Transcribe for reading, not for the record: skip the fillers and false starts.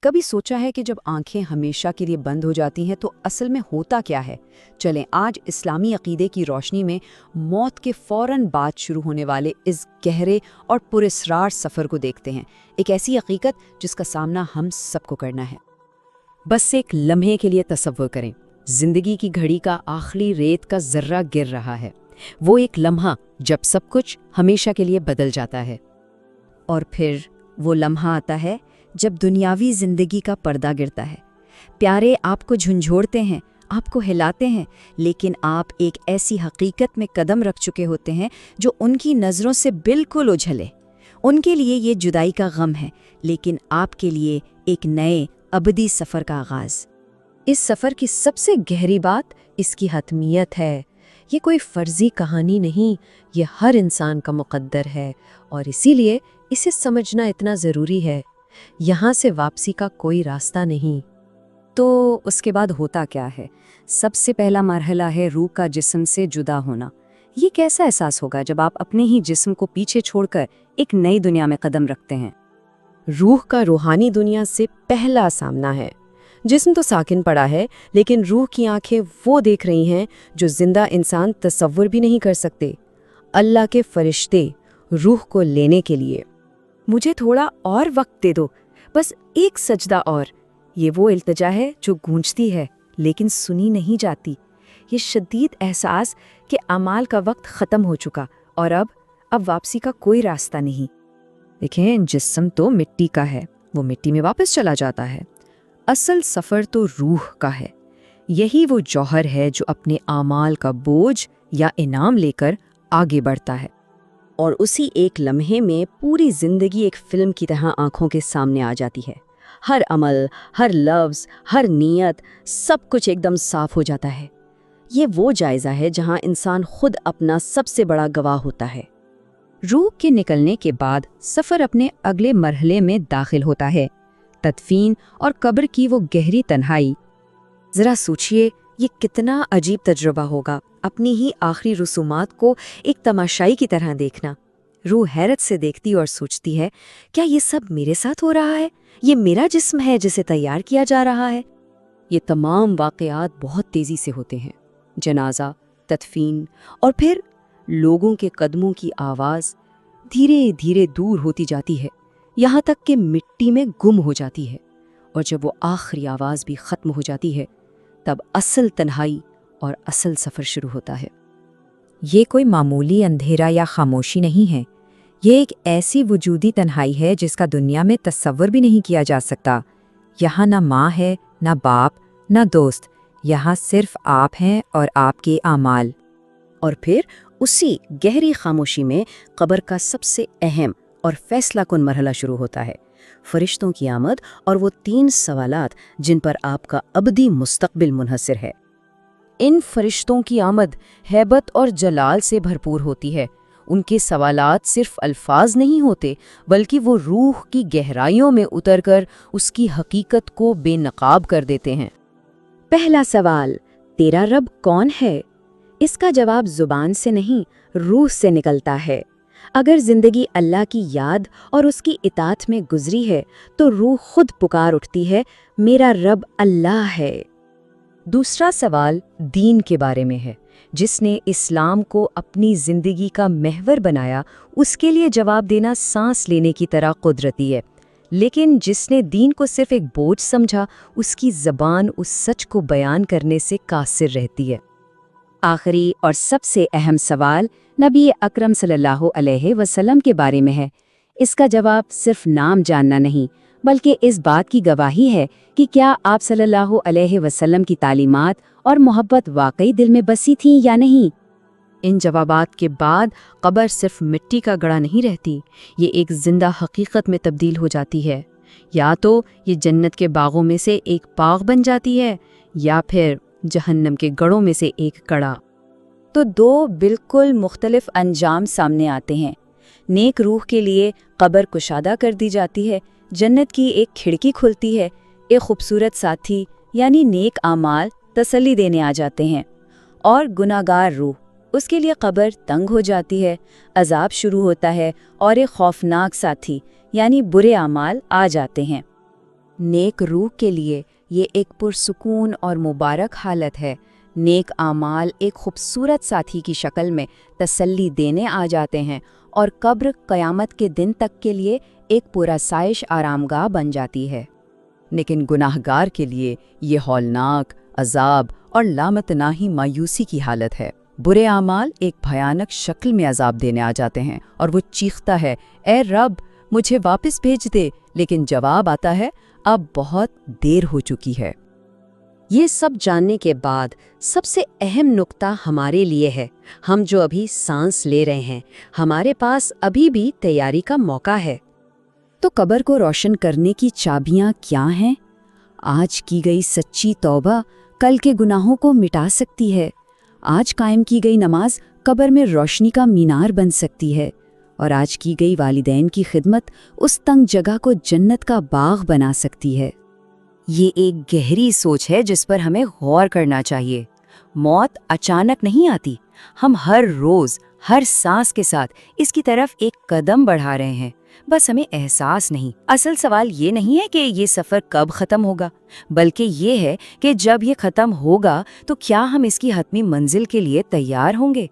کبھی سوچا ہے کہ جب آنکھیں ہمیشہ کے لیے بند ہو جاتی ہیں تو اصل میں ہوتا کیا ہے؟ چلیں آج اسلامی عقیدے کی روشنی میں موت کے فوراً بعد شروع ہونے والے اس گہرے اور پراسرار سفر کو دیکھتے ہیں، ایک ایسی حقیقت جس کا سامنا ہم سب کو کرنا ہے۔ بس ایک لمحے کے لیے تصور کریں، زندگی کی گھڑی کا آخری ریت کا ذرہ گر رہا ہے، وہ ایک لمحہ جب سب کچھ ہمیشہ کے لیے بدل جاتا ہے۔ اور پھر وہ لمحہ آتا ہے جب دنیاوی زندگی کا پردہ گرتا ہے۔ پیارے آپ کو جھنجھوڑتے ہیں، آپ کو ہلاتے ہیں، لیکن آپ ایک ایسی حقیقت میں قدم رکھ چکے ہوتے ہیں جو ان کی نظروں سے بالکل اجھلے۔ ان کے لیے یہ جدائی کا غم ہے، لیکن آپ کے لیے ایک نئے ابدی سفر کا آغاز۔ اس سفر کی سب سے گہری بات اس کی حتمیت ہے۔ یہ کوئی فرضی کہانی نہیں، یہ ہر انسان کا مقدر ہے، اور اسی لیے اسے سمجھنا اتنا ضروری ہے۔ یہاں سے واپسی کا کوئی راستہ نہیں۔ تو اس کے بعد ہوتا کیا ہے؟ سب سے پہلا مرحلہ ہے روح کا جسم سے جدا ہونا۔ یہ کیسا احساس ہوگا جب آپ اپنے ہی جسم کو پیچھے چھوڑ کر ایک نئی دنیا میں قدم رکھتے ہیں؟ روح کا روحانی دنیا سے پہلا سامنا ہے۔ جسم تو ساکن پڑا ہے، لیکن روح کی آنکھیں وہ دیکھ رہی ہیں جو زندہ انسان تصور بھی نہیں کر سکتے۔ اللہ کے فرشتے روح کو لینے کے لیے مجھے تھوڑا اور وقت دے دو، بس ایک سجدہ اور، یہ وہ التجا ہے جو گونجتی ہے لیکن سنی نہیں جاتی۔ یہ شدید احساس کہ اعمال کا وقت ختم ہو چکا اور اب واپسی کا کوئی راستہ نہیں۔ دیکھیں، جسم تو مٹی کا ہے، وہ مٹی میں واپس چلا جاتا ہے۔ اصل سفر تو روح کا ہے۔ یہی وہ جوہر ہے جو اپنے اعمال کا بوجھ یا انعام لے کر آگے بڑھتا ہے، اور اسی ایک لمحے میں پوری زندگی ایک فلم کی طرح آنکھوں کے سامنے آ جاتی ہے۔ ہر عمل، ہر لفظ، ہر نیت، سب کچھ ایک دم صاف ہو جاتا ہے۔ یہ وہ جائزہ ہے جہاں انسان خود اپنا سب سے بڑا گواہ ہوتا ہے۔ روح کے نکلنے کے بعد سفر اپنے اگلے مرحلے میں داخل ہوتا ہے، تدفین اور قبر کی وہ گہری تنہائی۔ ذرا سوچئے، یہ کتنا عجیب تجربہ ہوگا، اپنی ہی آخری رسومات کو ایک تماشائی کی طرح دیکھنا۔ روح حیرت سے دیکھتی اور سوچتی ہے، کیا یہ سب میرے ساتھ ہو رہا ہے؟ یہ میرا جسم ہے جسے تیار کیا جا رہا ہے؟ یہ تمام واقعات بہت تیزی سے ہوتے ہیں۔ جنازہ، تدفین، اور پھر لوگوں کے قدموں کی آواز دھیرے دھیرے دور ہوتی جاتی ہے، یہاں تک کہ مٹی میں گم ہو جاتی ہے۔ اور جب وہ آخری آواز بھی ختم ہو جاتی ہے، تب اصل تنہائی اور اصل سفر شروع ہوتا ہے۔ یہ کوئی معمولی اندھیرا یا خاموشی نہیں ہے، یہ ایک ایسی وجودی تنہائی ہے جس کا دنیا میں تصور بھی نہیں کیا جا سکتا۔ یہاں نہ ماں ہے، نہ باپ، نہ دوست، یہاں صرف آپ ہیں اور آپ کے اعمال۔ اور پھر اسی گہری خاموشی میں قبر کا سب سے اہم اور فیصلہ کن مرحلہ شروع ہوتا ہے، فرشتوں کی آمد اور وہ 3 سوالات جن پر آپ کا ابدی مستقبل منحصر ہے۔ ان فرشتوں کی آمد ہیبت اور جلال سے بھرپور ہوتی ہے۔ ان کے سوالات صرف الفاظ نہیں ہوتے، بلکہ وہ روح کی گہرائیوں میں اتر کر اس کی حقیقت کو بے نقاب کر دیتے ہیں۔ پہلا سوال، تیرا رب کون ہے؟ اس کا جواب زبان سے نہیں، روح سے نکلتا ہے۔ اگر زندگی اللہ کی یاد اور اس کی اطاعت میں گزری ہے تو روح خود پکار اٹھتی ہے، میرا رب اللہ ہے۔ دوسرا سوال دین کے بارے میں ہے۔ جس نے اسلام کو اپنی زندگی کا محور بنایا، اس کے لیے جواب دینا سانس لینے کی طرح قدرتی ہے، لیکن جس نے دین کو صرف ایک بوجھ سمجھا، اس کی زبان اس سچ کو بیان کرنے سے قاصر رہتی ہے۔ آخری اور سب سے اہم سوال نبی اکرم صلی اللہ علیہ وسلم کے بارے میں ہے۔ اس کا جواب صرف نام جاننا نہیں، بلکہ اس بات کی گواہی ہے کہ کیا آپ صلی اللہ علیہ وسلم کی تعلیمات اور محبت واقعی دل میں بسی تھیں یا نہیں۔ ان جوابات کے بعد قبر صرف مٹی کا گڑھا نہیں رہتی، یہ ایک زندہ حقیقت میں تبدیل ہو جاتی ہے۔ یا تو یہ جنت کے باغوں میں سے ایک باغ بن جاتی ہے، یا پھر جہنم کے گڑھوں میں سے ایک کڑا۔ تو 2 بالکل مختلف انجام سامنے آتے ہیں۔ نیک روح کے لیے قبر کشادہ کر دی جاتی ہے، جنت کی ایک کھڑکی کھلتی ہے، ایک خوبصورت ساتھی یعنی نیک اعمال تسلی دینے آ جاتے ہیں۔ اور گناہگار روح، اس کے لیے قبر تنگ ہو جاتی ہے، عذاب شروع ہوتا ہے، اور ایک خوفناک ساتھی یعنی برے اعمال آ جاتے ہیں۔ نیک روح کے لیے یہ ایک پرسکون اور مبارک حالت ہے۔ نیک اعمال ایک خوبصورت ساتھی کی شکل میں تسلی دینے آ جاتے ہیں، اور قبر قیامت کے دن تک کے لیے ایک پرآسائش آرامگاہ بن جاتی ہے۔ لیکن گناہگار کے لیے یہ ہولناک عذاب اور لامتناہی مایوسی کی حالت ہے۔ برے اعمال ایک بھیانک شکل میں عذاب دینے آ جاتے ہیں، اور وہ چیختا ہے، اے رب مجھے واپس بھیج دے، لیکن جواب آتا ہے، اب بہت دیر ہو چکی ہے۔ یہ سب جاننے کے بعد سب سے اہم نقطہ ہمارے لیے ہے، ہم جو ابھی سانس لے رہے ہیں، ہمارے پاس ابھی بھی تیاری کا موقع ہے۔ تو قبر کو روشن کرنے کی چابیاں کیا ہیں؟ آج کی گئی سچی توبہ کل کے گناہوں کو مٹا سکتی ہے۔ آج قائم کی گئی نماز قبر میں روشنی کا مینار بن سکتی ہے، اور آج کی گئی والدین کی خدمت اس تنگ جگہ کو جنت کا باغ بنا سکتی ہے۔ یہ ایک گہری سوچ ہے جس پر ہمیں غور کرنا چاہیے۔ موت اچانک نہیں آتی، ہم ہر روز ہر سانس کے ساتھ اس کی طرف ایک قدم بڑھا رہے ہیں، بس ہمیں احساس نہیں۔ اصل سوال یہ نہیں ہے کہ یہ سفر کب ختم ہوگا، بلکہ یہ ہے کہ جب یہ ختم ہوگا تو کیا ہم اس کی حتمی منزل کے لیے تیار ہوں گے۔